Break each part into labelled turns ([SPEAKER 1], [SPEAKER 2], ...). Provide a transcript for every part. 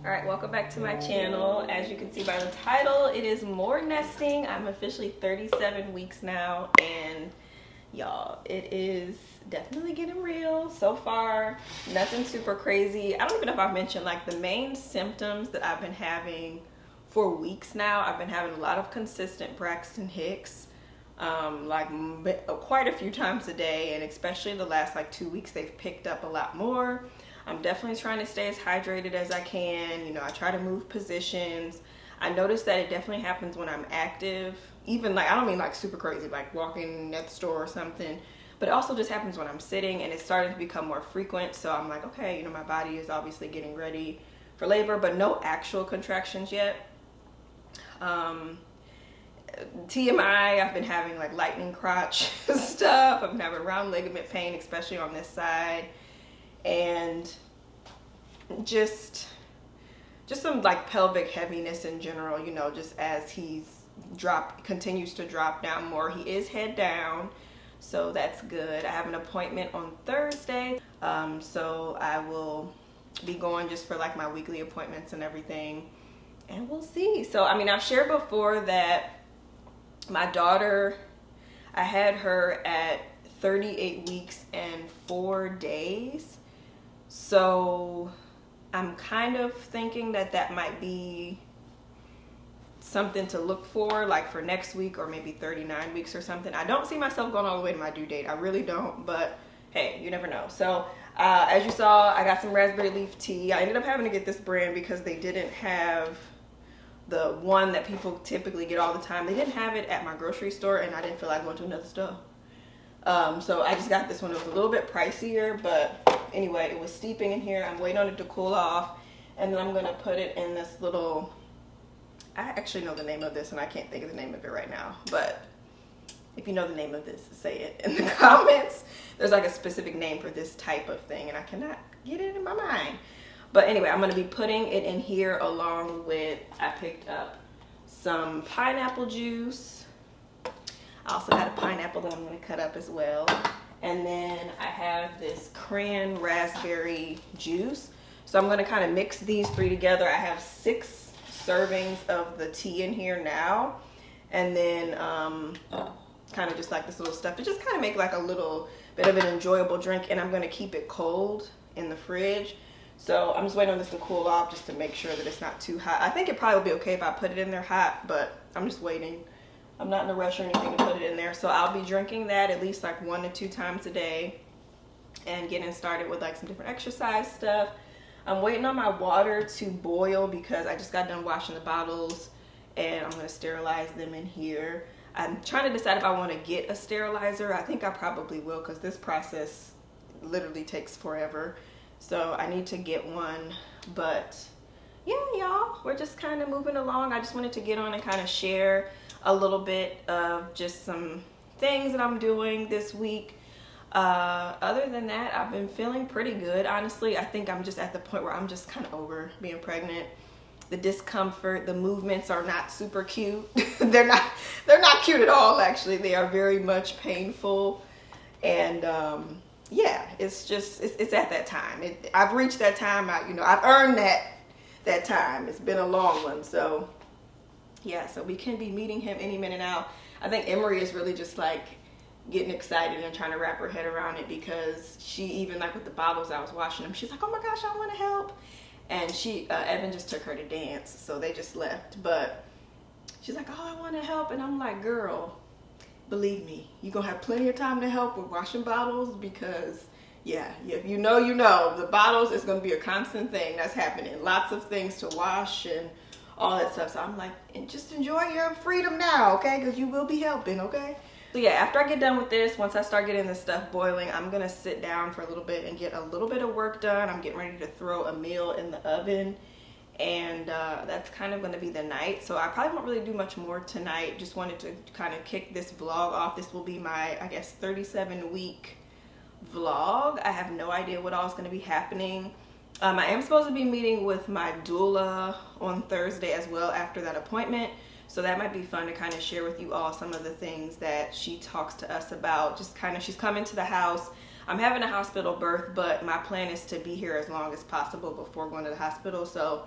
[SPEAKER 1] Alright, welcome back to my channel. As you can see by the title, it is more nesting. I'm officially 37 weeks now, and y'all, it is definitely getting real. So far, nothing super crazy. I don't even know if I've mentioned, like, the main symptoms that I've been having for weeks now. I've been having a lot of consistent Braxton Hicks, quite a few times a day, and especially the last like 2 weeks they've picked up a lot more. I'm definitely trying to stay as hydrated as I can. You know, I try to move positions. I noticed that it definitely happens when I'm active. Even like, I don't mean like super crazy, like walking at the store or something, but it also just happens when I'm sitting, and it's starting to become more frequent. So I'm like, okay, you know, my body is obviously getting ready for labor, but no actual contractions yet. TMI, I've been having like lightning crotch stuff. I've been having round ligament pain, especially on this side. And just some like pelvic heaviness in general, you know, just as continues to drop down more. He is head down, so that's good. I have an appointment on Thursday, so I will be going just for like my weekly appointments and everything, and we'll see. So I mean, I've shared before that my daughter, I had her at 38 weeks and 4 days. So I'm kind of thinking that that might be something to look for, like for next week or maybe 39 weeks or something. I don't see myself going all the way to my due date. I really don't, but hey, you never know. So as you saw, I got some raspberry leaf tea. I ended up having to get this brand because they didn't have the one that people typically get all the time. They didn't have it at my grocery store, and I didn't feel like going to another store. So I just got this one. It was a little bit pricier, but anyway, it was steeping in here. I'm waiting on it to cool off, and then I'm going to put it in this little, I actually know the name of this, and I can't think of the name of it right now, but if you know the name of this, say it in the comments. There's like a specific name for this type of thing, and I cannot get it in my mind. But anyway, I'm going to be putting it in here along with, I picked up some pineapple juice. I also got a pineapple that I'm going to cut up as well. And then I have this cran raspberry juice. So I'm going to kind of mix these three together. I have 6 servings of the tea in here now. And then kind of just like this little stuff to just kind of make like a little bit of an enjoyable drink. And I'm going to keep it cold in the fridge. So I'm just waiting on this to cool off just to make sure that it's not too hot. I think it probably will be okay if I put it in there hot, but I'm just waiting. I'm not in a rush or anything to put it in there. So I'll be drinking that at least like 1 to 2 times a day and getting started with like some different exercise stuff. I'm waiting on my water to boil because I just got done washing the bottles, and I'm going to sterilize them in here. I'm trying to decide if I want to get a sterilizer. I think I probably will because this process literally takes forever. So I need to get one. But yeah, y'all, we're just kind of moving along. I just wanted to get on and kind of share a little bit of just some things that I'm doing this week. Other than that, I've been feeling pretty good, honestly. I think I'm just at the point where I'm just kind of over being pregnant. The discomfort, the movements are not super cute. they're not cute at all, actually. They are very much painful. And yeah, it's at that time. I've reached that time. I've earned that time. It's been a long one. So yeah, so we can be meeting him any minute now. I think Emery is really just like getting excited and trying to wrap her head around it, because she even, like with the bottles, I was washing them, she's like, oh my gosh, I want to help. And Evan just took her to dance, so they just left. But she's like, oh, I want to help. And I'm like, girl, believe me, you're going to have plenty of time to help with washing bottles, because yeah, you know, the bottles is going to be a constant thing that's happening. Lots of things to wash and all that stuff. So I'm like, and just enjoy your freedom now, okay? Because you will be helping, okay? So yeah, after I get done with this, once I start getting this stuff boiling, I'm going to sit down for a little bit and get a little bit of work done. I'm getting ready to throw a meal in the oven. And that's kind of going to be the night. So I probably won't really do much more tonight. Just wanted to kind of kick this vlog off. This will be my, I guess, 37-week vlog. I have no idea what all is going to be happening. I am supposed to be meeting with my doula on Thursday as well after that appointment. So that might be fun to kind of share with you all some of the things that she talks to us about. Just kind of, she's coming to the house. I'm having a hospital birth, but my plan is to be here as long as possible before going to the hospital. So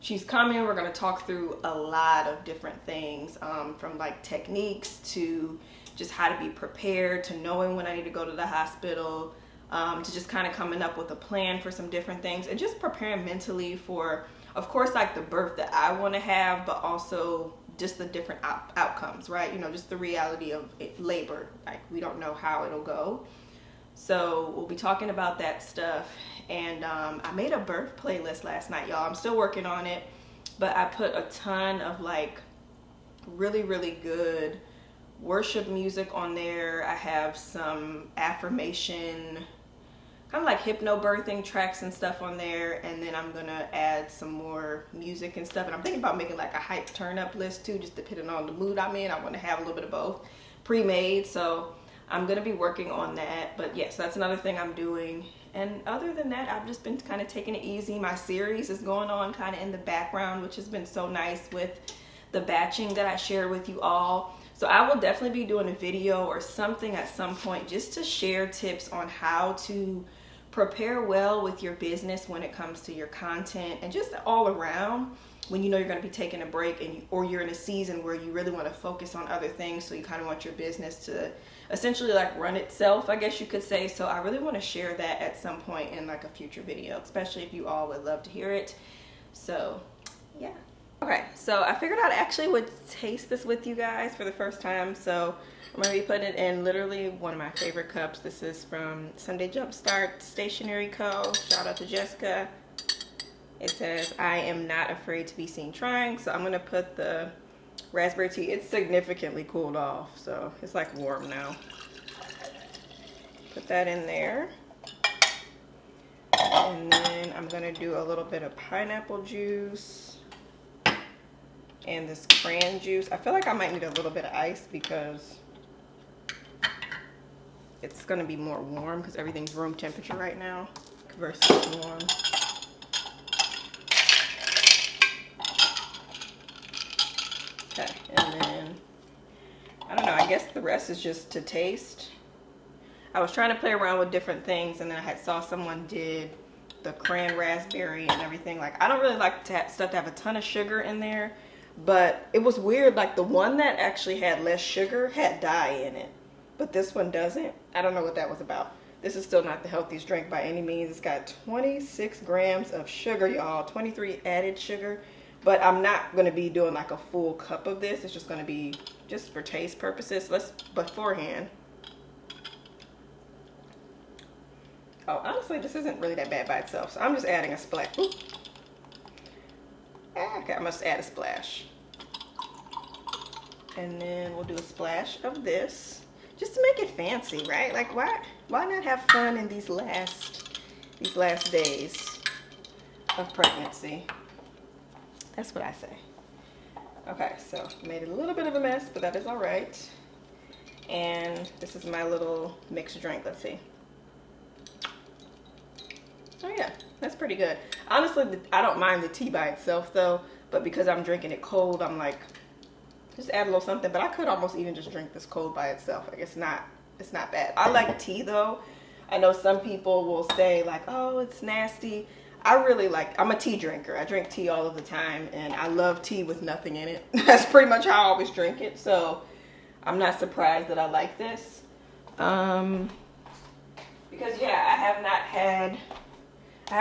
[SPEAKER 1] she's coming. We're going to talk through a lot of different things, from like techniques to just how to be prepared, to knowing when I need to go to the hospital, to just kind of coming up with a plan for some different things, and just preparing mentally for, of course, like the birth that I want to have, but also just the different outcomes, right? You know, just the reality of labor. Like, we don't know how it'll go. So we'll be talking about that stuff. And I made a birth playlist last night, y'all. I'm still working on it, but I put a ton of like really, really good worship music on there. I have some affirmation, kind of like hypnobirthing tracks and stuff on there. And then I'm gonna add some more music and stuff. And I'm thinking about making like a hype turn up list too, just depending on the mood I'm in. I want to have a little bit of both pre-made. So I'm gonna be working on that. But yes, that's another thing I'm doing. And other than that, I've just been kind of taking it easy. My series is going on kind of in the background, which has been so nice with the batching that I shared with you all. So I will definitely be doing a video or something at some point just to share tips on how to prepare well with your business when it comes to your content, and just all around when you know you're going to be taking a break, or you're in a season where you really want to focus on other things. So you kind of want your business to essentially like run itself, I guess you could say. So I really want to share that at some point in like a future video, especially if you all would love to hear it. So yeah. Okay, so I figured I actually would taste this with you guys for the first time. So I'm going to be putting it in literally one of my favorite cups. This is from Sunday Jumpstart Stationery Co. Shout out to Jessica. It says, I am not afraid to be seen trying. So I'm going to put the raspberry tea. It's significantly cooled off, so it's like warm now. Put that in there. And then I'm going to do a little bit of pineapple juice and this cran juice. I feel like I might need a little bit of ice because it's going to be more warm, because everything's room temperature right now versus warm. Okay, and then I don't know, I guess the rest is just to taste. I was trying to play around with different things, and then I saw someone did the cran raspberry and everything. Like, I don't really like stuff to have a ton of sugar in there, but it was weird. Like, the one that actually had less sugar had dye in it, but this one doesn't. I don't know what that was about. This is still not the healthiest drink by any means. It's got 26 grams of sugar, y'all, 23 added sugar. But I'm not going to be doing like a full cup of this. It's just going to be just for taste purposes. Beforehand. Oh, honestly, this isn't really that bad by itself. So I'm just adding a splash. Ooh. Okay, I must add a splash. And then we'll do a splash of this, just to make it fancy, right? Like, why not have fun in these last days of pregnancy? That's what I say. Okay, so made a little bit of a mess, but that is all right. And this is my little mixed drink. Let's see. Oh yeah, that's pretty good. Honestly, I don't mind the tea by itself though, but because I'm drinking it cold, I'm like, just add a little something. But I could almost even just drink this cold by itself. Like, it's not bad. I like tea though. I know some people will say like, oh, it's nasty. I really like, I'm a tea drinker. I drink tea all of the time, and I love tea with nothing in it. That's pretty much how I always drink it. So I'm not surprised that I like this. Because yeah, I have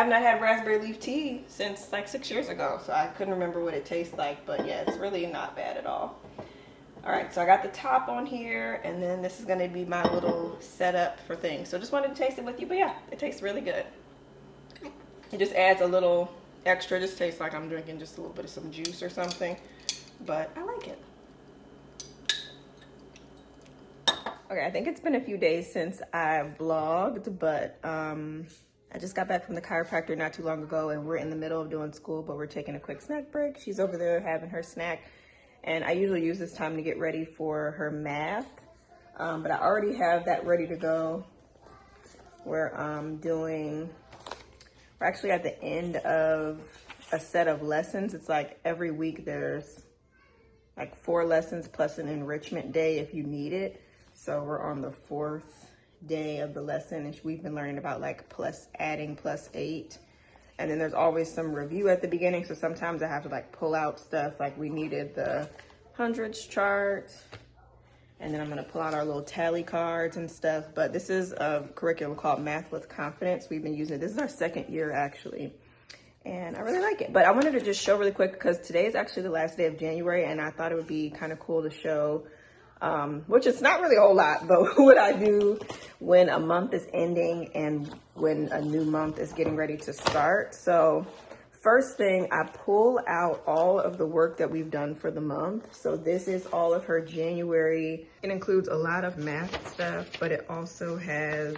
[SPEAKER 1] not had raspberry leaf tea since like 6 years ago, so I couldn't remember what it tastes like, but yeah, it's really not bad at all. All right, so I got the top on here, and then this is gonna be my little setup for things. So just wanted to taste it with you, but yeah, it tastes really good. It just adds a little extra. It just tastes like I'm drinking just a little bit of some juice or something, but I like it. Okay, I think it's been a few days since I vlogged, but I just got back from the chiropractor not too long ago, and we're in the middle of doing school, but we're taking a quick snack break. She's over there having her snack, and I usually use this time to get ready for her math, but I already have that ready to go. We're actually at the end of a set of lessons. It's like every week there's like 4 lessons plus an enrichment day if you need it. So we're on the 4th day of the lesson, and we've been learning about like adding +8. And then there's always some review at the beginning. So sometimes I have to like pull out stuff. Like we needed the hundreds chart, and then I'm gonna pull out our little tally cards and stuff. But this is a curriculum called Math with Confidence. We've been using it. This is our 2nd year actually, and I really like it. But I wanted to just show really quick because today is actually the last day of January, and I thought it would be kind of cool to show, which is not really a whole lot, but what I do when a month is ending and when a new month is getting ready to start. So first thing, I pull out all of the work that we've done for the month. So this is all of her January. It includes a lot of math stuff, but it also has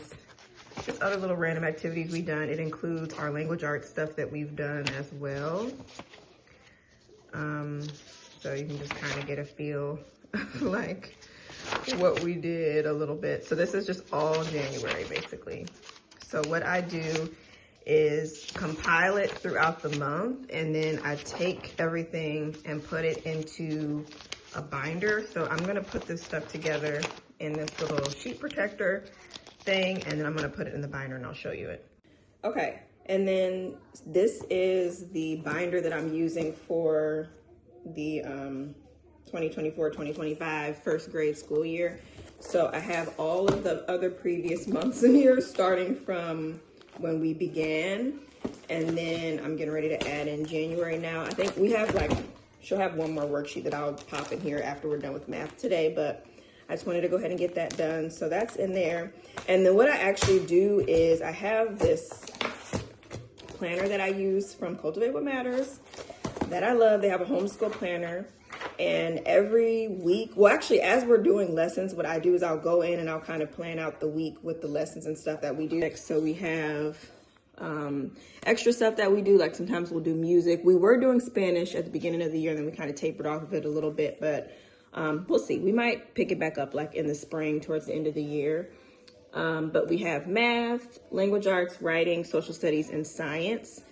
[SPEAKER 1] just other little random activities we've done. It includes our language arts stuff that we've done as well. So you can just kind of get a feel like what we did a little bit. So this is just all January basically. So what I do is compile it throughout the month, and then I take everything and put it into a binder. So I'm gonna put this stuff together in this little sheet protector thing, and then I'm gonna put it in the binder and I'll show you it. Okay, and then this is the binder that I'm using for the 2024-2025 first grade school year. So I have all of the other previous months in here, starting from when we began, and then I'm getting ready to add in January now. I think we have she'll have one more worksheet that I'll pop in here after we're done with math today, but I just wanted to go ahead and get that done. So that's in there. And then what I actually do is I have this planner that I use from Cultivate What Matters that I love. They have a homeschool planner. And every week, well, actually, as we're doing lessons, what I do is I'll go in and I'll kind of plan out the week with the lessons and stuff that we do. So we have extra stuff that we do, like sometimes we'll do music. We were doing Spanish at the beginning of the year, and then we kind of tapered off of it a little bit, but we'll see. We might pick it back up like in the spring towards the end of the year. But we have math, language arts, writing, social studies, and science.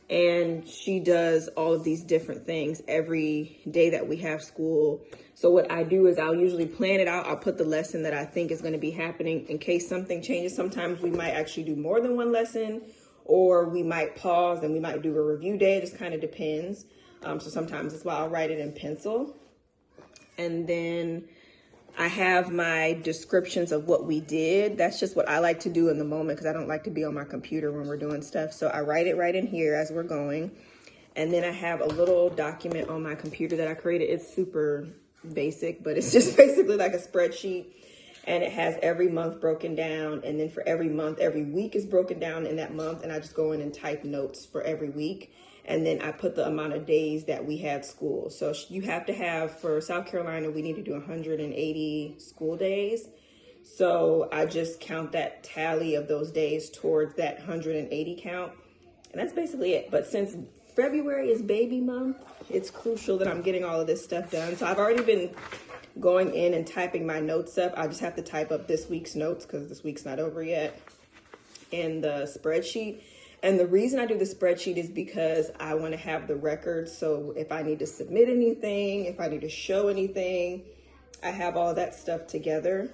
[SPEAKER 1] And she does all of these different things every day that we have school. So what I do is I'll usually plan it out. I'll put the lesson that I think is going to be happening in case something changes. Sometimes we might actually do more than one lesson, or we might pause and we might do a review day. It just kind of depends. So sometimes that's why I'll write it in pencil. And then I have my descriptions of what we did. That's just what I like to do in the moment because I don't like to be on my computer when we're doing stuff. So I write it right in here as we're going. And then I have a little document on my computer that I created. It's super basic, but it's just basically like a spreadsheet. And it has every month broken down. And then for every month, every week is broken down in that month. And I just go in and type notes for every week. And then I put the amount of days that we had school. So you have to have, for South Carolina, we need to do 180 school days. So I just count that tally of those days towards that 180 count. And that's basically it. But since February is baby month, it's crucial that I'm getting all of this stuff done. So I've already been going in and typing my notes up. I just have to type up this week's notes because this week's not over yet in the spreadsheet. And the reason I do the spreadsheet is because I want to have the records. So if I need to submit anything, if I need to show anything, I have all that stuff together.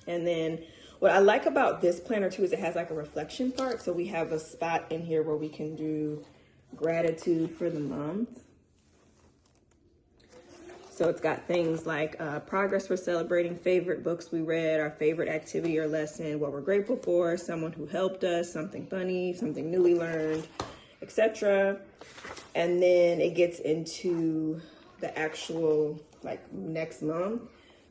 [SPEAKER 1] And then what I like about this planner too is it has like a reflection part. So we have a spot in here where we can do gratitude for the month. So it's got things like progress we're celebrating, favorite books we read, our favorite activity or lesson, what we're grateful for, someone who helped us, something funny, something new we learned, etc. And then it gets into the actual like next month.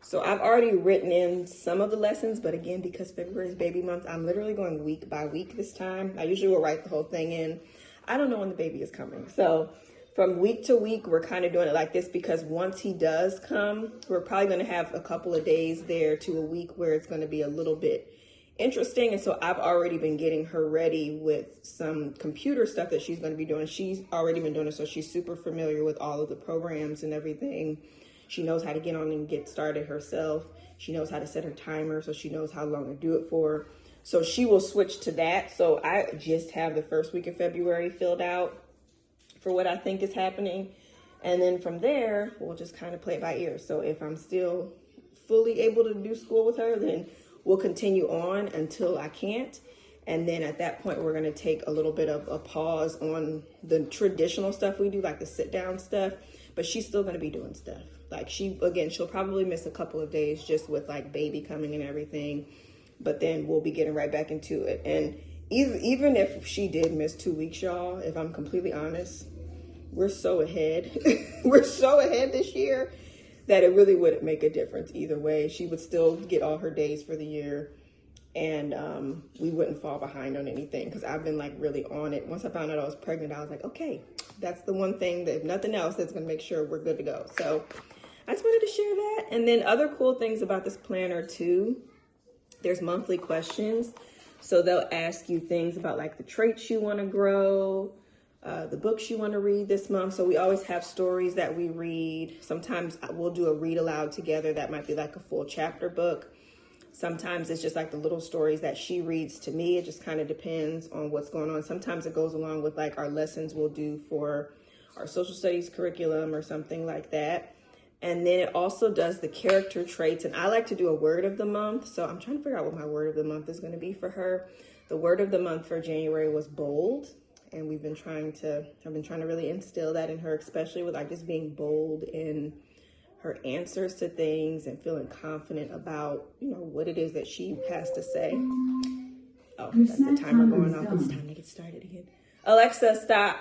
[SPEAKER 1] So I've already written in some of the lessons, but again, because February is baby month, I'm literally going week by week this time. I usually will write the whole thing in. I don't know when the baby is coming. So from week to week, we're kind of doing it like this because once he does come, we're probably going to have a couple of days there to a week where it's going to be a little bit interesting. And so I've already been getting her ready with some computer stuff that she's going to be doing. She's already been doing it, so she's super familiar with all of the programs and everything. She knows how to get on and get started herself. She knows how to set her timer, so she knows how long to do it for. So she will switch to that. So I just have the first week of February filled out for what I think is happening. And then from there, we'll just kind of play it by ear. So if I'm still fully able to do school with her, then we'll continue on until I can't. And then at that point, we're going to take a little bit of a pause on the traditional stuff we do, like the sit down stuff. But she's still going to be doing stuff. Like she'll probably miss a couple of days just with like baby coming and everything. But then we'll be getting right back into it. And even if she did miss 2 weeks, y'all, if I'm completely honest, we're so ahead. We're so ahead this year that it really wouldn't make a difference either way. She would still get all her days for the year, and we wouldn't fall behind on anything because I've been like really on it. Once I found out I was pregnant, I was like, okay, that's the one thing that if nothing else, that's going to make sure we're good to go. So I just wanted to share that. And then other cool things about this planner too, there's monthly questions. So they'll ask you things about like the traits you want to grow, the books you want to read this month. So we always have stories that we read. Sometimes we'll do a read aloud together. That might be like a full chapter book. Sometimes it's just like the little stories that she reads to me. It just kind of depends on what's going on. Sometimes it goes along with like our lessons we'll do for our social studies curriculum or something like that. And then it also does the character traits. And I like to do a word of the month. So I'm trying to figure out what my word of the month is going to be for her. The word of the month for January was bold. And I've been trying to really instill that in her, especially with like just being bold in her answers to things and feeling confident about, what it is that she has to say. Oh, that's the timer going off. It's time to get started again. Alexa, stop.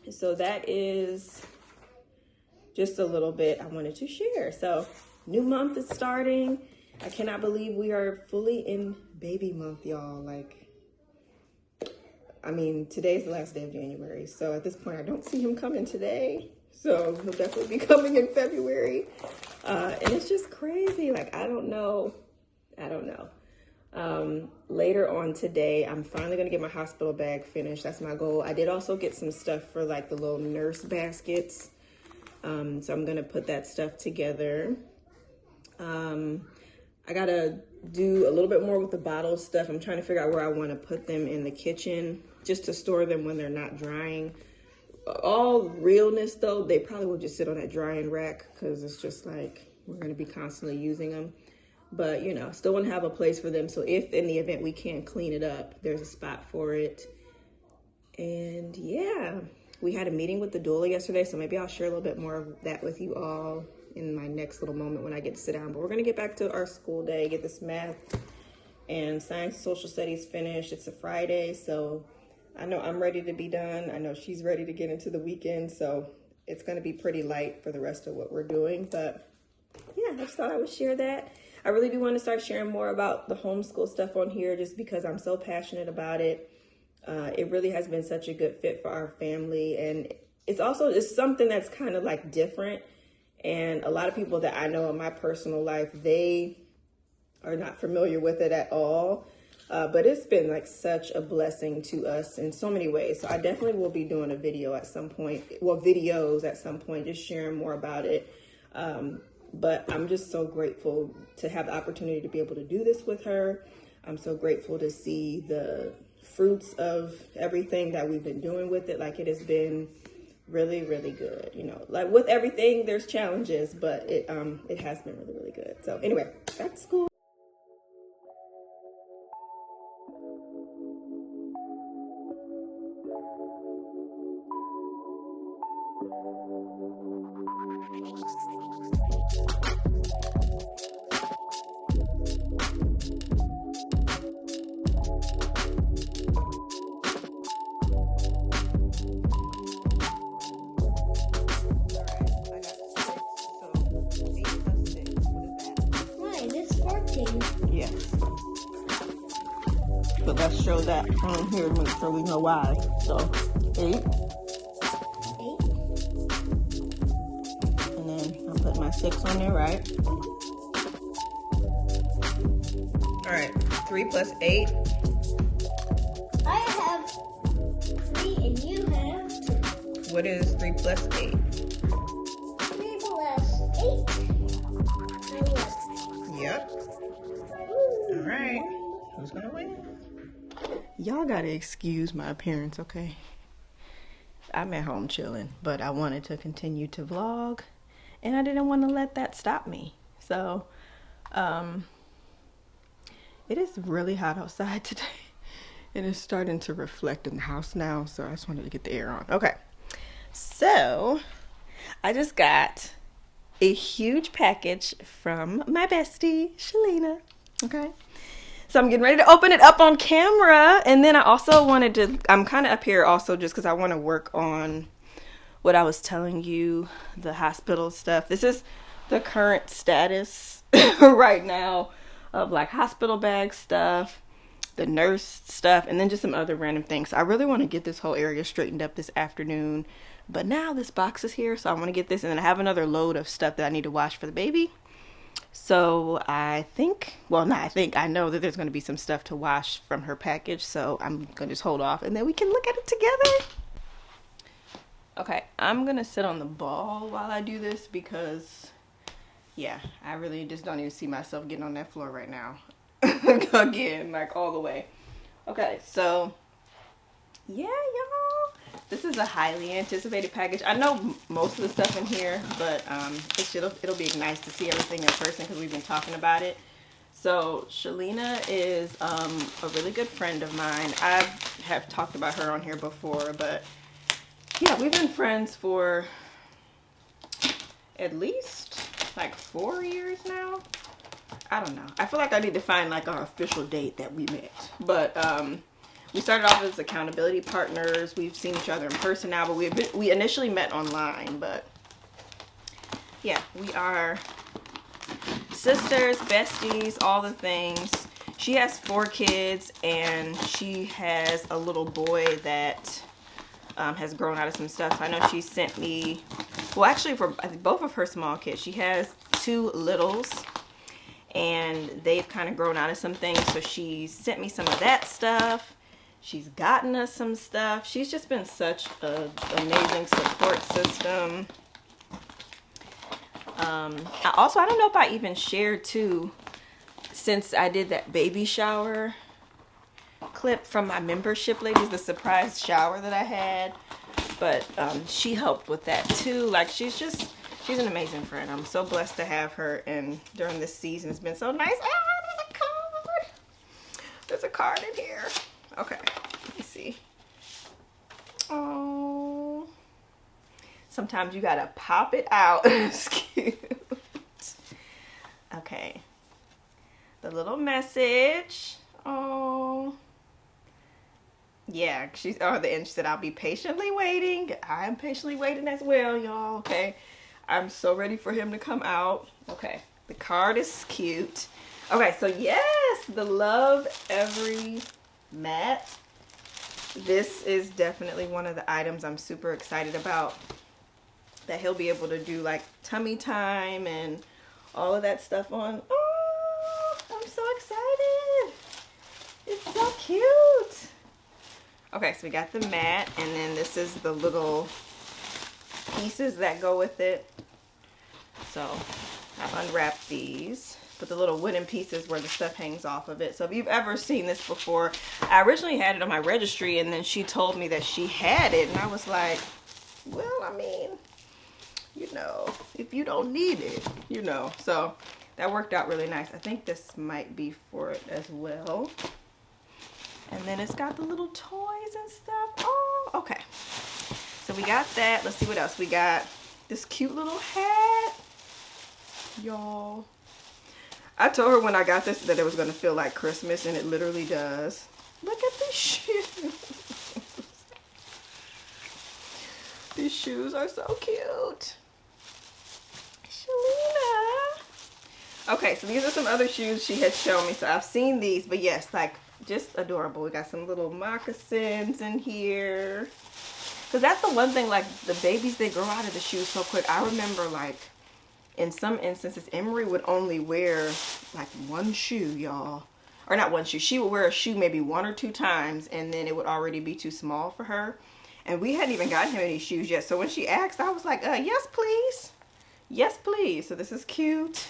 [SPEAKER 1] So that is just a little bit I wanted to share. So new month is starting. I cannot believe we are fully in baby month, y'all. Today's the last day of January. So at this point, I don't see him coming today. So he'll definitely be coming in February. And it's just crazy. I don't know. Later on today, I'm finally going to get my hospital bag finished. That's my goal. I did also get some stuff for like the little nurse baskets. So I'm going to put that stuff together. I got to do a little bit more with the bottle stuff. I'm trying to figure out where I want to put them in the kitchen just to store them when they're not drying. All realness though, they probably will just sit on that drying rack because it's just like we're going to be constantly using them. But, still want to have a place for them. So if in the event we can't clean it up, there's a spot for it. And yeah, we had a meeting with the doula yesterday. So maybe I'll share a little bit more of that with you all in my next little moment when I get to sit down. But we're going to get back to our school day, get this math and science and social studies finished. It's a Friday, so I know I'm ready to be done. I know she's ready to get into the weekend, so it's going to be pretty light for the rest of what we're doing. But yeah, I just thought I would share that. I really do want to start sharing more about the homeschool stuff on here just because I'm so passionate about it. It really has been such a good fit for our family. And it's something that's kind of like different. And a lot of people that I know in my personal life, they are not familiar with it at all. But it's been like such a blessing to us in so many ways. So I definitely will be doing a video at some point, videos at some point, just sharing more about it. But I'm just so grateful to have the opportunity to be able to do this with her. I'm so grateful to see the fruits of everything that we've been doing with it. Like it has been really, really good. Like with everything, there's challenges, but it has been really, really good. So anyway, back to school. yes. But let's show that on here to make sure we know why. So 8. 8. And then I'll put my 6 on there, right? Alright, 3 plus 8.
[SPEAKER 2] I have 3 and you have 2.
[SPEAKER 1] What is 3 plus 8?
[SPEAKER 2] 3 plus 8. 11.
[SPEAKER 1] Yep. Alright. Who's gonna win? Y'all gotta excuse my appearance, okay? I'm at home chilling, but I wanted to continue to vlog, and I didn't want to let that stop me. So, it is really hot outside today, and it's starting to reflect in the house now, so I just wanted to get the air on. Okay, so I just got a huge package from my bestie, Shalina, okay? So I'm getting ready to open it up on camera. And then I also wanted to, I'm kind of up here also just because I want to work on what I was telling you, the hospital stuff. This is the current status right now of like hospital bag stuff, the nurse stuff, and then just some other random things. So I really want to get this whole area straightened up this afternoon. But now this box is here, so I want to get this. And then I have another load of stuff that I need to wash for the baby. So I think, well, not I think, I know that there's going to be some stuff to wash from her package. So I'm going to just hold off and then we can look at it together. Okay, I'm going to sit on the ball while I do this because, yeah, I really just don't even see myself getting on that floor right now. Again, like all the way. Okay, so, yeah, y'all. This is a highly anticipated package. I know most of the stuff in here, but it'll be nice to see everything in person because we've been talking about it. So Shalina is a really good friend of mine. I have talked about her on here before, but yeah, we've been friends for at least like 4 years now. I don't know. I feel like I need to find like our official date that we met. But we started off as accountability partners. We've seen each other in person now, but we initially met online. But yeah, we are sisters, besties, all the things. She has 4 kids, and she has a little boy that has grown out of some stuff. So I know she sent me, well, actually for both of her small kids, she has 2 littles, and they've kind of grown out of some things. So she sent me some of that stuff. She's gotten us some stuff. She's just been such an amazing support system. I don't know if I even shared too, since I did that baby shower clip from my membership ladies, the surprise shower that I had. But she helped with that too. Like she's an amazing friend. I'm so blessed to have her, and during this season it's been so nice. Ah, there's a card. There's a card in here. Okay, let me see. Oh, sometimes you gotta pop it out. It's cute. Okay, the little message. Oh, yeah, she's the end. She said, "I'll be patiently waiting." I'm patiently waiting as well, y'all. Okay, I'm so ready for him to come out. Okay, the card is cute. Okay, so yes, the Love Every mat. This is definitely one of the items I'm super excited about, that he'll be able to do like tummy time and all of that stuff on. Oh, I'm so excited. It's so cute. Okay, so we got the mat, and then this is the little pieces that go with it. So I've unwrapped these. But the little wooden pieces where the stuff hangs off of it. So if you've ever seen this before, I originally had it on my registry, and then she told me that she had it, and I was like, well, I mean, you know, if you don't need it, you know. So that worked out really nice. I think this might be for it as well. And then it's got the little toys and stuff. Oh, okay. So we got that. Let's see what else. We got this cute little hat. Y'all. I told her when I got this that it was going to feel like Christmas, and it literally does. Look at these shoes. These shoes are so cute. Shalina. Okay, so these are some other shoes she had shown me. So I've seen these, but yes, like just adorable. We got some little moccasins in here. Because that's the one thing, like the babies, they grow out of the shoes so quick. I remember like in some instances, Emery would only wear like one shoe, y'all. Or not one shoe. She would wear a shoe maybe 1 or 2 times, and then it would already be too small for her. And we hadn't even gotten him any shoes yet. So when she asked, I was like, yes, please. Yes, please. So this is cute.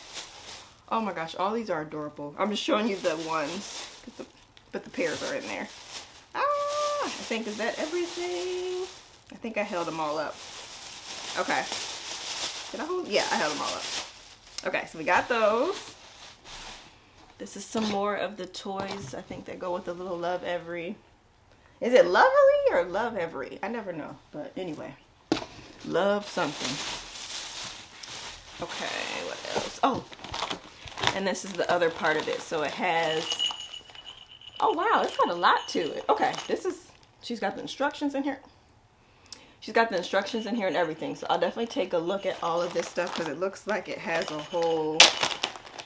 [SPEAKER 1] Oh my gosh, all these are adorable. I'm just showing you the ones, but the pairs are in there. I think, is that everything? I think I held them all up. Okay. Did I hold? Yeah, I held them all up. Okay, so we got those. This is some more of the toys, I think, that go with the little Love Every. Is it Lovery or Love Every? I never know, but anyway. Love something. Okay, what else? Oh, and this is the other part of it. So it has, oh wow, it's got a lot to it. Okay, this is, she's got the instructions in here. She's got the instructions in here and everything. So I'll definitely take a look at all of this stuff because it looks like it has a whole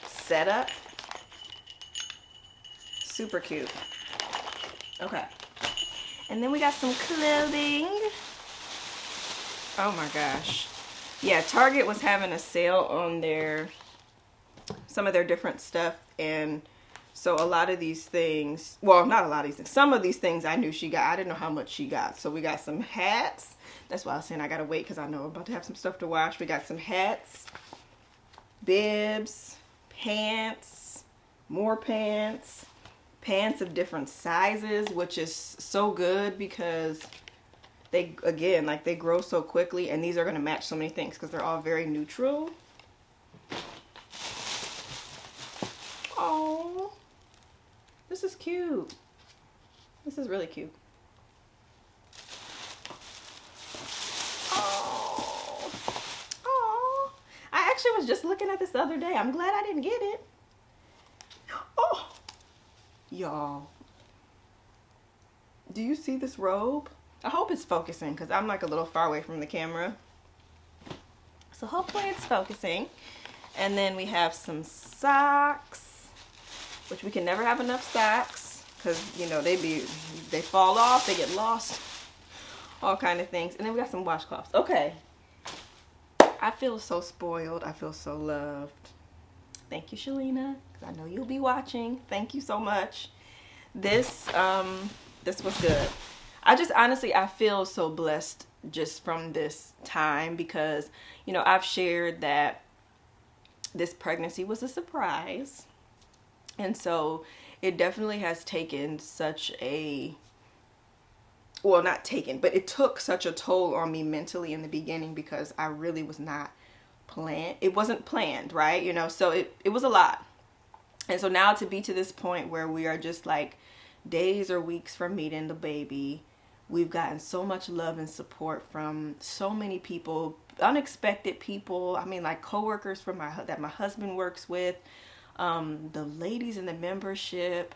[SPEAKER 1] setup. Super cute. Okay. And then we got some clothing. Oh my gosh. Yeah, Target was having a sale on some of their different stuff. And so a lot of these things, well, not a lot of these things, some of these things I knew she got. I didn't know how much she got. So we got some hats. That's why I was saying I gotta wait because I know I'm about to have some stuff to wash. We got some hats, bibs, pants, more pants. Pants of different sizes, which is so good because they, again, like they grow so quickly, and these are going to match so many things because they're all very neutral. Oh, this is cute. This is really cute. Oh, oh, I actually was just looking at this the other day. I'm glad I didn't get it. Oh. Y'all, do you see this robe? I hope it's focusing because I'm like a little far away from the camera. So hopefully it's focusing. And then we have some socks, which we can never have enough socks because, you know, they fall off, they get lost, all kind of things. And then we got some washcloths. Okay. I feel so spoiled. I feel so loved. Thank you, Shalina. I know you'll be watching. Thank you so much. This was good. I feel so blessed just from this time because, you know, I've shared that this pregnancy was a surprise. And so it definitely has taken such a, well, not taken, but it took such a toll on me mentally in the beginning because I really was not planned. It wasn't planned, right? You know, so it was a lot. And so now to be to this point where we are just like days or weeks from meeting the baby, we've gotten so much love and support from so many people, unexpected people. I mean, like coworkers from that my husband works with, the ladies in the membership,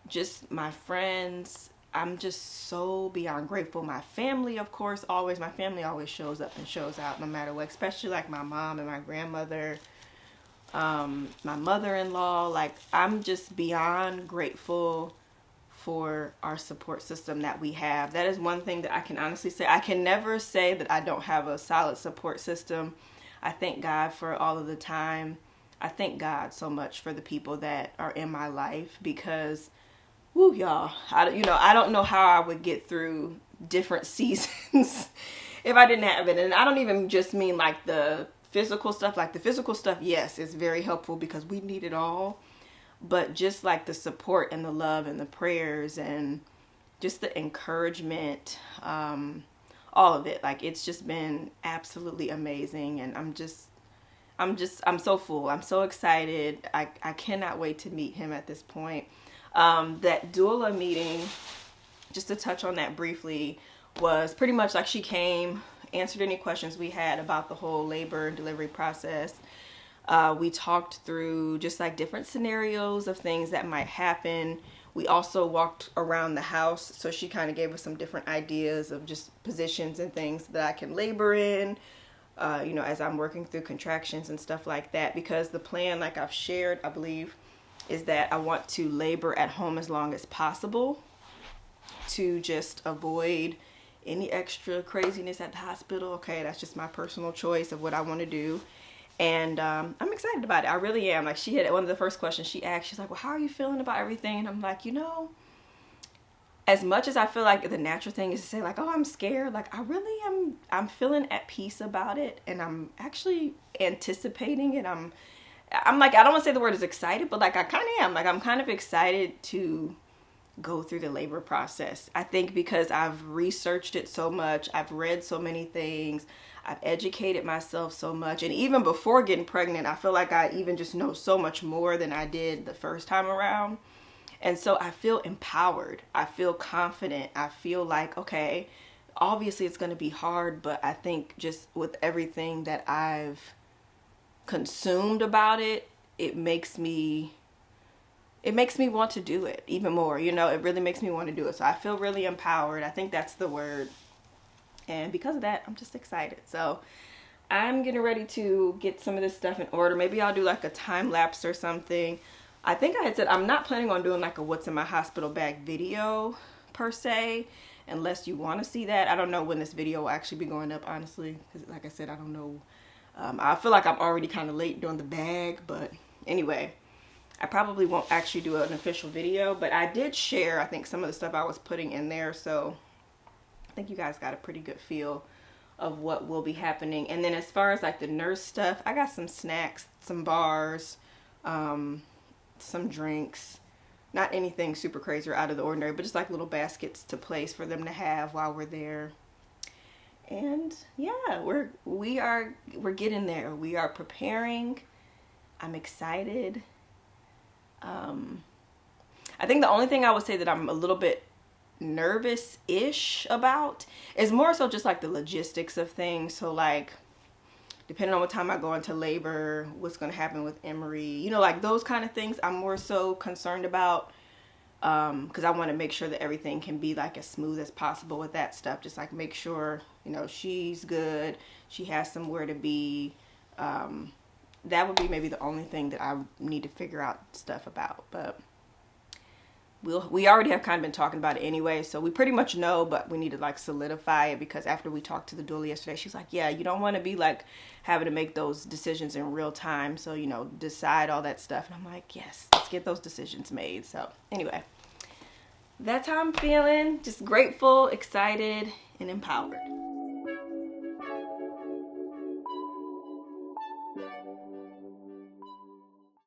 [SPEAKER 1] just my friends. I'm just so beyond grateful. My family, of course, my family always shows up and shows out no matter what, especially like my mom and my grandmother. My mother-in-law, like I'm just beyond grateful for our support system that we have. That is one thing that I can honestly say. I can never say that I don't have a solid support system. I thank God for all of the time. I thank God so much for the people that are in my life because, woo, y'all, I don't know how I would get through different seasons if I didn't have it. And I don't even just mean like the physical stuff. Like the physical stuff, yes, is very helpful because we need it all. But just like the support and the love and the prayers and just the encouragement, all of it, like it's just been absolutely amazing. And I'm so full. I'm so excited. I cannot wait to meet him at this point. That doula meeting, just to touch on that briefly, was pretty much like she came, answered any questions we had about the whole labor and delivery process. We talked through just like different scenarios of things that might happen. We also walked around the house, so she kind of gave us some different ideas of just positions and things that I can labor in. you know, as I'm working through contractions and stuff like that, because the plan, like I've shared, I believe, is that I want to labor at home as long as possible to just avoid any extra craziness at the hospital. Okay, that's just my personal choice of what I want to do. And I'm excited about it. I really am. Like, she had one of the first questions she asked, she's like, well, how are you feeling about everything? And I'm like, you know, as much as I feel like the natural thing is to say like, oh, I'm scared, like I really am, I'm feeling at peace about it, and I'm actually anticipating it. I'm like, I don't want to say the word is excited, but like I kind of am. Like, I'm kind of excited to go through the labor process. I think because I've researched it so much, I've read so many things, I've educated myself so much, and even before getting pregnant, I feel like I even just know so much more than I did the first time around. And so I feel empowered. I feel confident. I feel like, okay, obviously it's going to be hard, but I think just with everything that I've consumed about it, it makes me want to do it even more. You know, it really makes me want to do it. So I feel really empowered. I think that's the word. And because of that, I'm just excited. So I'm getting ready to get some of this stuff in order. Maybe I'll do like a time lapse or something. I think I had said I'm not planning on doing like a what's in my hospital bag video per se, unless you want to see that. I don't know when this video will actually be going up, honestly, because like I said, I don't know. I feel like I'm already kind of late doing the bag, but anyway, I probably won't actually do an official video, but I did share, I think, some of the stuff I was putting in there, so I think you guys got a pretty good feel of what will be happening. And then as far as like the nurse stuff, I got some snacks, some bars, some drinks, not anything super crazy or out of the ordinary, but just like little baskets to place for them to have while we're there. And yeah, we're getting there. We are preparing. I'm excited. I think the only thing I would say that I'm a little bit nervous-ish about is more so just like the logistics of things. So like, depending on what time I go into labor, what's going to happen with Emery, you know, like those kind of things I'm more so concerned about, because I want to make sure that everything can be like as smooth as possible with that stuff. Just like make sure, you know, she's good, she has somewhere to be. That would be maybe the only thing that I need to figure out stuff about, but we already have kind of been talking about it anyway, so we pretty much know, but we need to like solidify it, because after we talked to the doula yesterday, she's like, yeah, you don't want to be like having to make those decisions in real time, so, you know, decide all that stuff. And I'm like, yes, let's get those decisions made. So anyway, that's how I'm feeling. Just grateful, excited, and empowered.